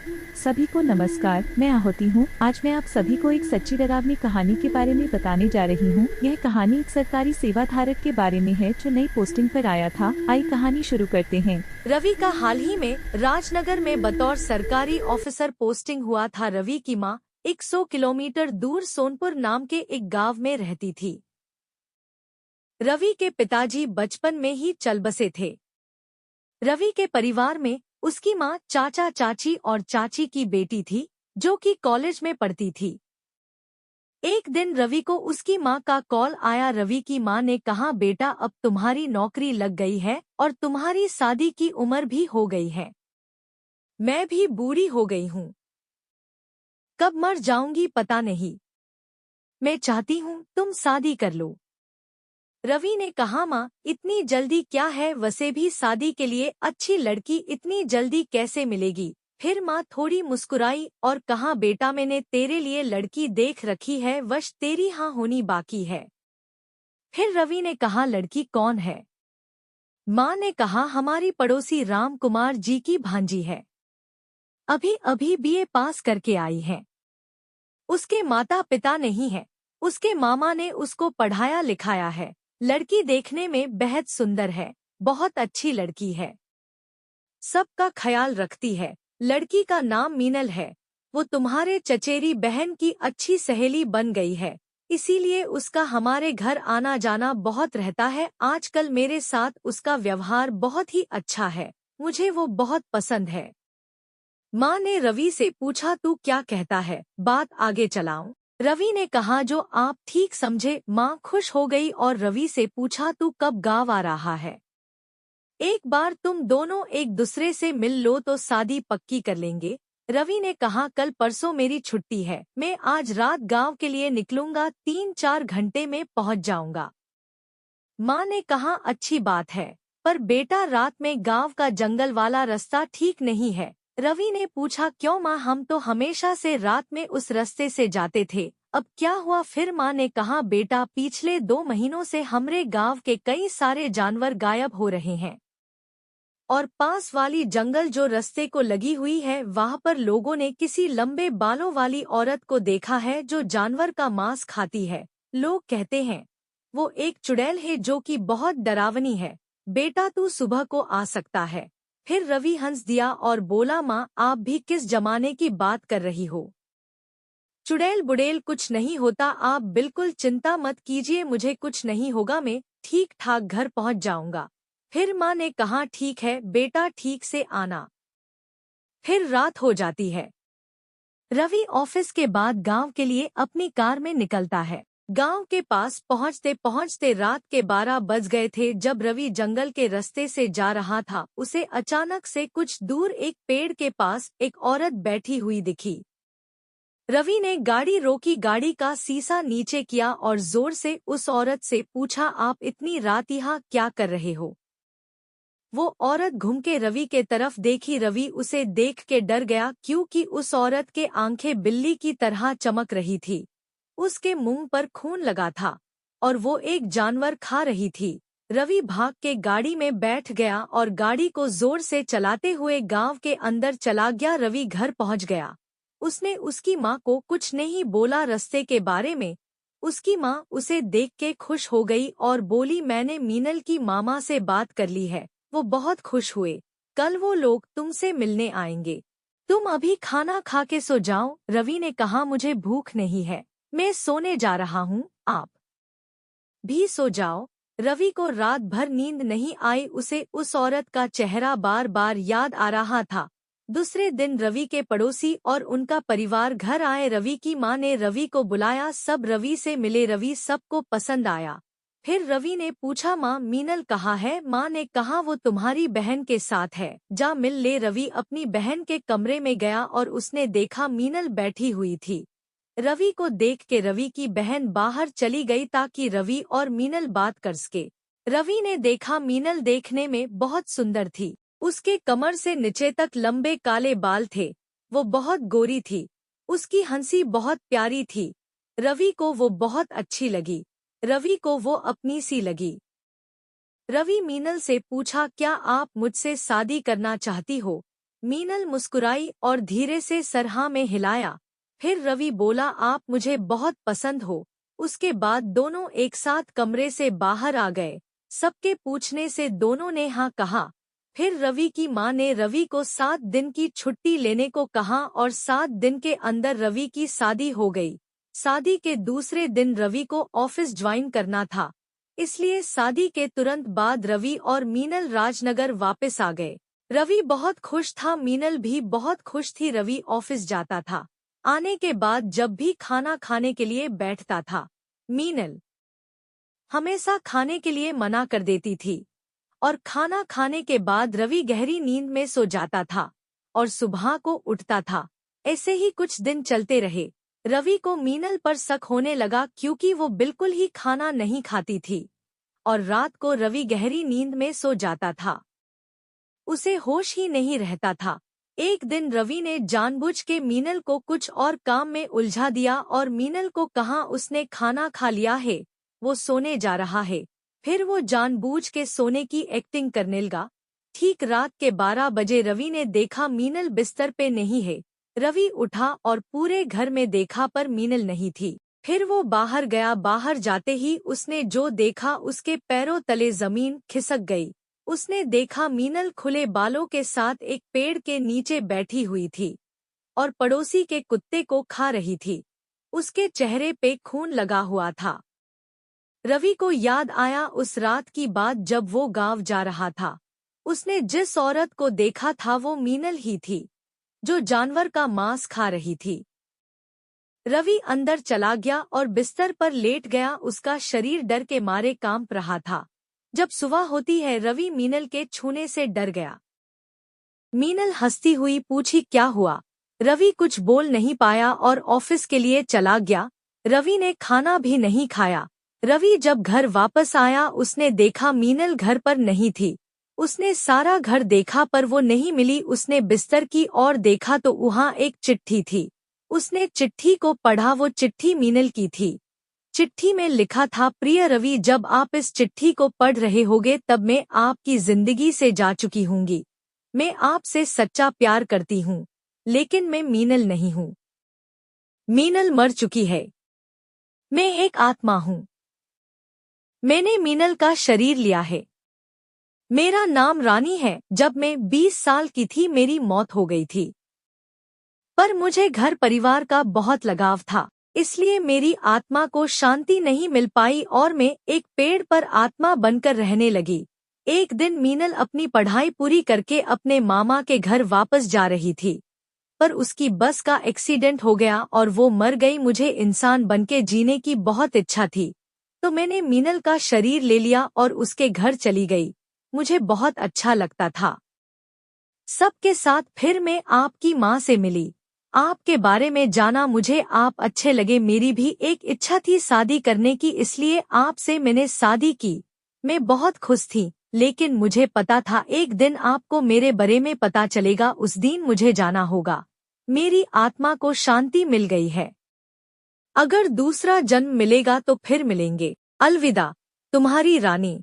सभी को नमस्कार, मैं आहुति हूँ। आज मैं आप सभी को एक सच्ची डरावनी कहानी के बारे में बताने जा रही हूँ। यह कहानी एक सरकारी सेवा धारक के बारे में है जो नई पोस्टिंग पर आया था। आई कहानी शुरू करते हैं। रवि का हाल ही में राजनगर में बतौर सरकारी ऑफिसर पोस्टिंग हुआ था। रवि की मां 100 किलोमीटर दूर सोनपुर नाम के एक गांव में रहती थी। रवि के पिताजी बचपन में ही चल बसे थे। रवि के परिवार में उसकी मां, चाचा चाची और चाची की बेटी थी जो कि कॉलेज में पढ़ती थी। एक दिन रवि को उसकी मां का कॉल आया। रवि की मां ने कहा, बेटा अब तुम्हारी नौकरी लग गई है और तुम्हारी शादी की उम्र भी हो गई है। मैं भी बूढ़ी हो गई हूँ, कब मर जाऊंगी पता नहीं। मैं चाहती हूँ तुम शादी कर लो। रवि ने कहा, माँ इतनी जल्दी क्या है, वैसे भी शादी के लिए अच्छी लड़की इतनी जल्दी कैसे मिलेगी। फिर माँ थोड़ी मुस्कुराई और कहा, बेटा मैंने तेरे लिए लड़की देख रखी है, बस तेरी हाँ होनी बाकी है। फिर रवि ने कहा, लड़की कौन है। माँ ने कहा, हमारी पड़ोसी राम कुमार जी की भांजी है, अभी अभी बीए पास करके आई है। उसके माता पिता नहीं है, उसके मामा ने उसको पढ़ाया लिखाया है। लड़की देखने में बेहद सुंदर है, बहुत अच्छी लड़की है, सबका ख्याल रखती है। लड़की का नाम मीनल है। वो तुम्हारे चचेरी बहन की अच्छी सहेली बन गई है, इसीलिए उसका हमारे घर आना जाना बहुत रहता है। आजकल मेरे साथ उसका व्यवहार बहुत ही अच्छा है, मुझे वो बहुत पसंद है। माँ ने रवि से पूछा, तू क्या कहता है, बात आगे चलाऊं। रवि ने कहा, जो आप ठीक समझे। माँ खुश हो गई और रवि से पूछा, तू कब गाँव आ रहा है। एक बार तुम दोनों एक दूसरे से मिल लो तो शादी पक्की कर लेंगे। रवि ने कहा, कल परसों मेरी छुट्टी है, मैं आज रात गांव के लिए निकलूंगा, 3-4 घंटे में पहुंच जाऊंगा। माँ ने कहा, अच्छी बात है, पर बेटा रात में गांव का जंगल वाला रास्ता ठीक नहीं है। रवि ने पूछा, क्यों माँ, हम तो हमेशा से रात में उस रास्ते से जाते थे, अब क्या हुआ। फिर माँ ने कहा, बेटा पिछले 2 महीनों से हमरे गांव के कई सारे जानवर गायब हो रहे हैं और पास वाली जंगल जो रास्ते को लगी हुई है, वहां पर लोगों ने किसी लंबे बालों वाली औरत को देखा है जो जानवर का मांस खाती है। लोग कहते हैं वो एक चुड़ैल है जो कि बहुत डरावनी है। बेटा तू सुबह को आ सकता है। फिर रवि हंस दिया और बोला, माँ आप भी किस जमाने की बात कर रही हो। चुड़ैल बुड़ैल कुछ नहीं होता, आप बिल्कुल चिंता मत कीजिए, मुझे कुछ नहीं होगा, मैं ठीक ठाक घर पहुंच जाऊंगा। फिर माँ ने कहा, ठीक है बेटा, ठीक से आना। फिर रात हो जाती है। रवि ऑफिस के बाद गांव के लिए अपनी कार में निकलता है। गांव के पास पहुंचते पहुंचते रात के 12 बज गए थे। जब रवि जंगल के रास्ते से जा रहा था, उसे अचानक से कुछ दूर एक पेड़ के पास एक औरत बैठी हुई दिखी। रवि ने गाड़ी रोकी, गाड़ी का शीशा नीचे किया और जोर से उस औरत से पूछा, आप इतनी रात यहाँ क्या कर रहे हो। वो औरत घूम के रवि के तरफ देखी। रवि उसे देख के डर गया क्योंकि उस औरत के आंखें बिल्ली की तरह चमक रही थी, उसके मुंह पर खून लगा था और वो एक जानवर खा रही थी। रवि भाग के गाड़ी में बैठ गया और गाड़ी को जोर से चलाते हुए गांव के अंदर चला गया। रवि घर पहुंच गया। उसने उसकी माँ को कुछ नहीं बोला रास्ते के बारे में। उसकी माँ उसे देख के खुश हो गई और बोली, मैंने मीनल की मामा से बात कर ली है, वो बहुत खुश हुए, कल वो लोग तुमसे मिलने आएंगे। तुम अभी खाना खा के सो जाओ। रवि ने कहा, मुझे भूख नहीं है, मैं सोने जा रहा हूँ, आप भी सो जाओ। रवि को रात भर नींद नहीं आई, उसे उस औरत का चेहरा बार बार याद आ रहा था। दूसरे दिन रवि के पड़ोसी और उनका परिवार घर आए। रवि की माँ ने रवि को बुलाया, सब रवि से मिले। रवि सबको पसंद आया। फिर रवि ने पूछा, माँ मीनल कहाँ है। माँ ने कहा, वो तुम्हारी बहन के साथ है, जा मिल ले। रवि अपनी बहन के कमरे में गया और उसने देखा मीनल बैठी हुई थी। रवि को देख के रवि की बहन बाहर चली गई ताकि रवि और मीनल बात कर सके। रवि ने देखा मीनल देखने में बहुत सुंदर थी, उसके कमर से नीचे तक लंबे काले बाल थे, वो बहुत गोरी थी, उसकी हंसी बहुत प्यारी थी। रवि को वो बहुत अच्छी लगी, रवि को वो अपनी सी लगी। रवि मीनल से पूछा, क्या आप मुझसे शादी करना चाहती हो। मीनल मुस्कुराई और धीरे से सर हाँ में हिलाया। फिर रवि बोला, आप मुझे बहुत पसंद हो। उसके बाद दोनों एक साथ कमरे से बाहर आ गए। सबके पूछने से दोनों ने हाँ कहा। फिर रवि की माँ ने रवि को 7 दिन की छुट्टी लेने को कहा और 7 दिन के अंदर रवि की शादी हो गई। शादी के दूसरे दिन रवि को ऑफिस ज्वाइन करना था, इसलिए शादी के तुरंत बाद रवि और मीनल राजनगर वापस आ गए। रवि बहुत खुश था, मीनल भी बहुत खुश थी। रवि ऑफिस जाता था। आने के बाद जब भी खाना खाने के लिए बैठता था, मीनल हमेशा खाने के लिए मना कर देती थी और खाना खाने के बाद रवि गहरी नींद में सो जाता था और सुबह को उठता था। ऐसे ही कुछ दिन चलते रहे। रवि को मीनल पर शक होने लगा क्योंकि वो बिल्कुल ही खाना नहीं खाती थी और रात को रवि गहरी नींद में सो जाता था। उसे होश ही नहीं रहता था। एक दिन रवि ने जानबूझ के मीनल को कुछ और काम में उलझा दिया और मीनल को कहा उसने खाना खा लिया है, वो सोने जा रहा है। फिर वो जानबूझ के सोने की एक्टिंग करने लगा। ठीक रात के 12 बजे रवि ने देखा मीनल बिस्तर पे नहीं है। रवि उठा और पूरे घर में देखा पर मीनल नहीं थी। फिर वो बाहर गया। बाहर जाते ही उसने जो देखा उसके पैरों तले जमीन खिसक गई। उसने देखा मीनल खुले बालों के साथ एक पेड़ के नीचे बैठी हुई थी और पड़ोसी के कुत्ते को खा रही थी। उसके चेहरे पे खून लगा हुआ था। रवि को याद आया उस रात की बात जब वो गांव जा रहा था। उसने जिस औरत को देखा था वो मीनल ही थी, जो जानवर का मांस खा रही थी। रवि अंदर चला गया और बिस्तर पर लेट गया। उसका शरीर डर के मारे कांप रहा था। जब सुबह होती है, रवि मीनल के छूने से डर गया। मीनल हंसती हुई पूछी, क्या हुआ? रवि कुछ बोल नहीं पाया और ऑफिस के लिए चला गया। रवि ने खाना भी नहीं खाया। रवि जब घर वापस आया उसने देखा मीनल घर पर नहीं थी। उसने सारा घर देखा पर वो नहीं मिली। उसने बिस्तर की ओर देखा तो वहाँ एक चिट्ठी थी। उसने चिट्ठी को पढ़ा। वो चिट्ठी मीनल की थी। चिट्ठी में लिखा था, प्रिय रवि, जब आप इस चिट्ठी को पढ़ रहे होगे तब मैं आपकी जिंदगी से जा चुकी होंगी। मैं आपसे सच्चा प्यार करती हूँ, लेकिन मैं मीनल नहीं हूँ। मीनल मर चुकी है। मैं एक आत्मा हूँ। मैंने मीनल का शरीर लिया है। मेरा नाम रानी है। जब मैं 20 साल की थी मेरी मौत हो गई थी, पर मुझे घर परिवार का बहुत लगाव था, इसलिए मेरी आत्मा को शांति नहीं मिल पाई और मैं एक पेड़ पर आत्मा बनकर रहने लगी। एक दिन मीनल अपनी पढ़ाई पूरी करके अपने मामा के घर वापस जा रही थी, पर उसकी बस का एक्सीडेंट हो गया और वो मर गई। मुझे इंसान बनके जीने की बहुत इच्छा थी, तो मैंने मीनल का शरीर ले लिया और उसके घर चली गई। मुझे बहुत अच्छा लगता था सबके साथ। फिर मैं आपकी माँ से मिली, आपके बारे में जाना, मुझे आप अच्छे लगे। मेरी भी एक इच्छा थी शादी करने की, इसलिए आपसे मैंने शादी की। मैं बहुत खुश थी, लेकिन मुझे पता था एक दिन आपको मेरे बारे में पता चलेगा। उस दिन मुझे जाना होगा। मेरी आत्मा को शांति मिल गई है। अगर दूसरा जन्म मिलेगा तो फिर मिलेंगे। अलविदा, तुम्हारी रानी।